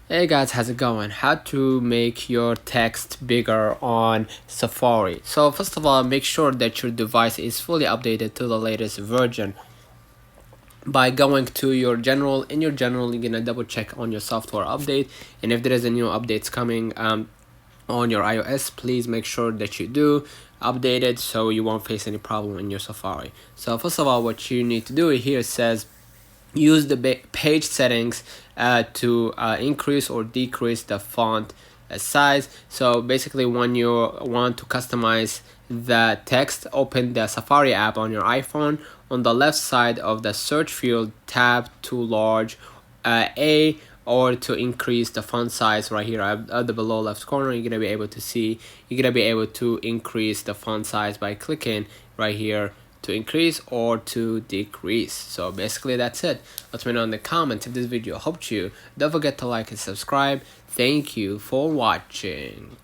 Hey guys, how's it going? How to make your text bigger on Safari. So first of all, make sure that your device is fully updated to the latest version by going to your general. In your general, you're gonna double check on your software update, and if there is a new updates coming on your iOS, please make sure that you do update it so you won't face any problem in your Safari. So first of all, what you need to do here says use the page settings to increase or decrease the font size. So basically, when you want to customize the text, open the Safari app on your iPhone. On the left side of the search field, tab to large A, or to increase the font size right here at the below left corner. You're gonna be able to increase the font size by clicking right here to increase or to decrease. So basically that's it. Let me know in the comments if this video helped you. Don't forget to like and subscribe. Thank you for watching.